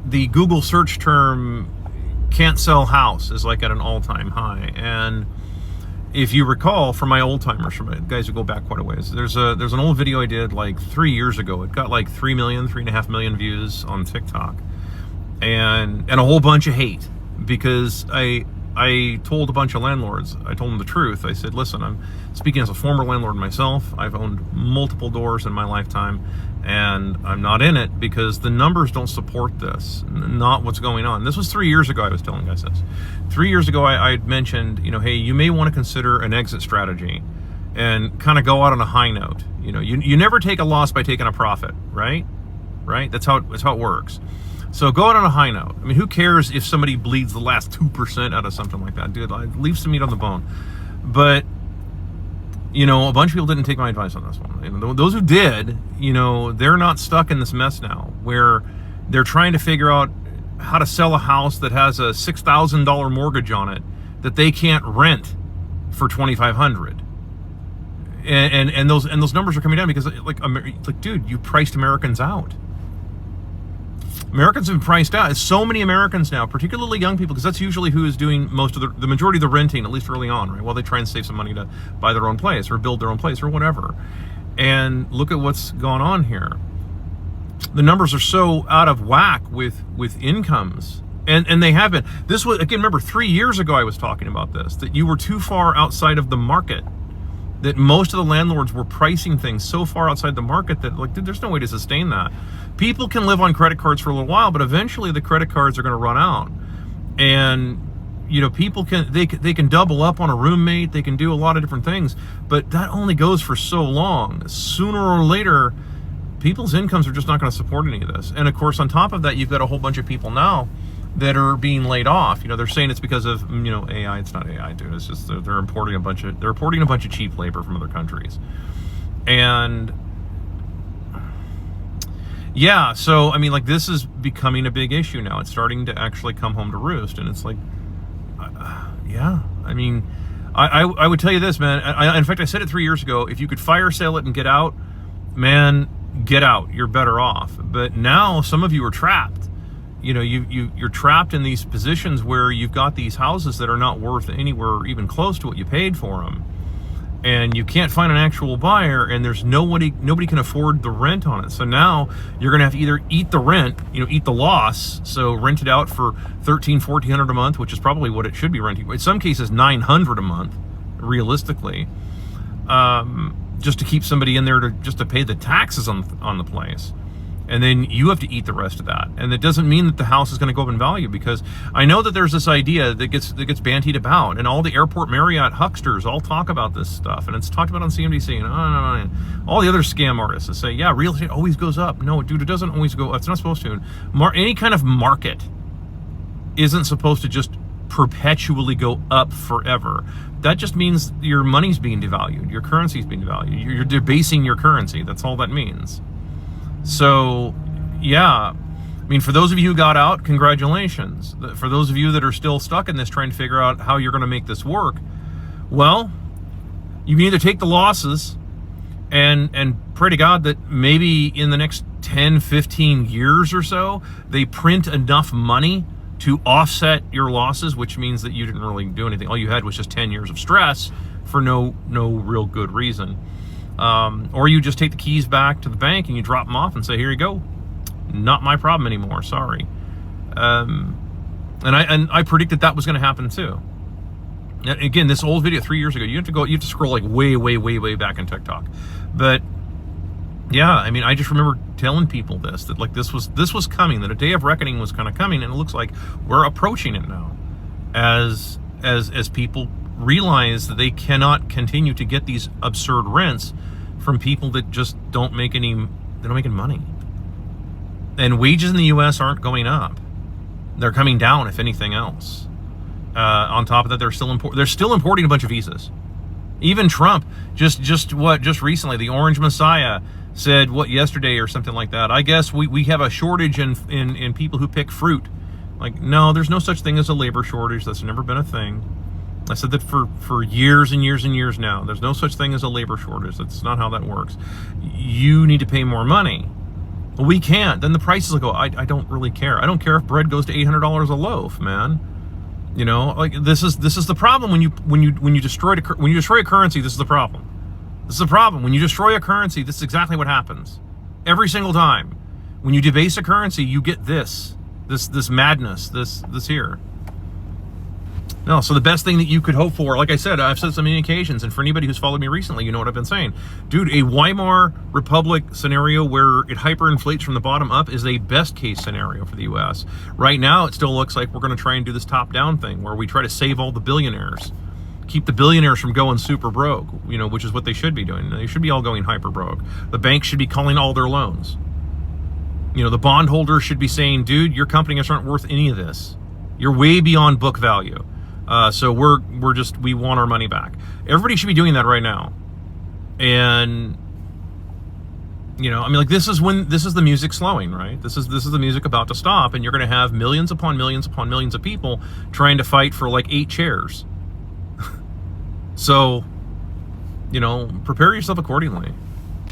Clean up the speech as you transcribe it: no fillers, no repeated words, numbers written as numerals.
the Google search term "can't sell house" is like at an all-time high. And if you recall, from my old timers, from guys who go back quite a ways, there's an old video I did like 3 years ago. It got like 3.5 million views on TikTok, and a whole bunch of hate, because I told a bunch of landlords, I told them the truth. I said, listen, I'm speaking as a former landlord myself. I've owned multiple doors in my lifetime, and I'm not in it because the numbers don't support this, not what's going on. This was 3 years ago I was telling guys this. 3 years ago I mentioned, hey, you may want to consider an exit strategy and kind of go out on a high note. You never take a loss by taking a profit, right? That's how it works. So go out on a high note. I mean, who cares if somebody bleeds the last 2% out of something like that? Dude, leave some meat on the bone. But, a bunch of people didn't take my advice on this one. Those who did, they're not stuck in this mess now where they're trying to figure out how to sell a house that has a $6,000 mortgage on it that they can't rent for $2,500. And those numbers are coming down because, dude, you priced Americans out. Americans have been priced out. It's so many Americans now, particularly young people, because that's usually who is doing most of the majority of the renting, at least early on, right? While they try and save some money to buy their own place or build their own place or whatever. And look at what's gone on here. The numbers are so out of whack with incomes. And they have been. This was, again, remember 3 years ago I was talking about this, that you were too far outside of the market. That most of the landlords were pricing things so far outside the market that, dude, there's no way to sustain that. People can live on credit cards for a little while, but eventually the credit cards are going to run out. And, people they can double up on a roommate. They can do a lot of different things, but that only goes for so long. Sooner or later, people's incomes are just not going to support any of this. And of course, on top of that, you've got a whole bunch of people now that are being laid off. They're saying it's because of, AI. It's not AI, dude. It's just they're importing a bunch of cheap labor from other countries. And yeah, so I mean, this is becoming a big issue now. It's starting to actually come home to roost, and it's yeah. I mean, I would tell you this, man. In fact, I said it 3 years ago. If you could fire sale it and get out, man, get out. You're better off. But now some of you are trapped. You're trapped in these positions where you've got these houses that are not worth anywhere even close to what you paid for them, and you can't find an actual buyer, and there's nobody can afford the rent on it. So now you're gonna have to either eat the rent, eat the loss, so rent it out for $1,400 a month, which is probably what it should be renting. In some cases, $900 a month, realistically, just to keep somebody in there to pay the taxes on the place. And then you have to eat the rest of that. And it doesn't mean that the house is going to go up in value, because I know that there's this idea that gets bantied about, and all the airport Marriott hucksters all talk about this stuff, and it's talked about on CNBC and all the other scam artists that say, yeah, real estate always goes up. No, dude, it doesn't always go up. It's not supposed to. Any kind of market isn't supposed to just perpetually go up forever. That just means your money's being devalued. Your currency's being devalued. You're debasing your currency. That's all that means. So, yeah, I mean, for those of you who got out, congratulations. For those of you that are still stuck in this, trying to figure out how you're going to make this work, well, you can either take the losses and pray to God that maybe in the next 10, 15 years or so, they print enough money to offset your losses, which means that you didn't really do anything. All you had was just 10 years of stress for no real good reason. Or you just take the keys back to the bank and you drop them off and say, here you go. Not my problem anymore. Sorry. And I predicted that was going to happen too. And again, this old video 3 years ago, you have to scroll way back in TikTok. But yeah, I mean, I just remember telling people this, that this was coming, that a day of reckoning was kind of coming, and it looks like we're approaching it now as people realize that they cannot continue to get these absurd rents from people that just don't make any money. And wages in the U.S. aren't going up; they're coming down, if anything else. On top of that, they're still importing a bunch of visas. Even Trump just recently, the Orange Messiah said yesterday or something like that. I guess we have a shortage in people who pick fruit. No, there's no such thing as a labor shortage. That's never been a thing. I said that for years and years and years now. There's no such thing as a labor shortage. That's not how that works. You need to pay more money. we can't, then the prices will go. I don't really care. I don't care if bread goes to $800 a loaf, man. You know, like this is the problem when you destroy a currency. This is the problem. This is the problem. When you destroy a currency, this is exactly what happens. Every single time. When you debase a currency, you get this madness, this here. No, so the best thing that you could hope for, like I said, I've said so many occasions, and for anybody who's followed me recently, you know what I've been saying. Dude, a Weimar Republic scenario where it hyperinflates from the bottom up is a best case scenario for the US. Right now, it still looks like we're going to try and do this top-down thing where we try to save all the billionaires. Keep the billionaires from going super broke, you know, which is what they should be doing. They should be all going hyper broke. The banks should be calling all their loans. You know, the bondholders should be saying, dude, your companies aren't worth any of this. You're way beyond book value. So we want our money back. Everybody should be doing that right now. And, you know, I mean, like this is the music slowing, right? This is the music about to stop, and you're going to have millions upon millions upon millions of people trying to fight for like 8 chairs. So, you know, prepare yourself accordingly.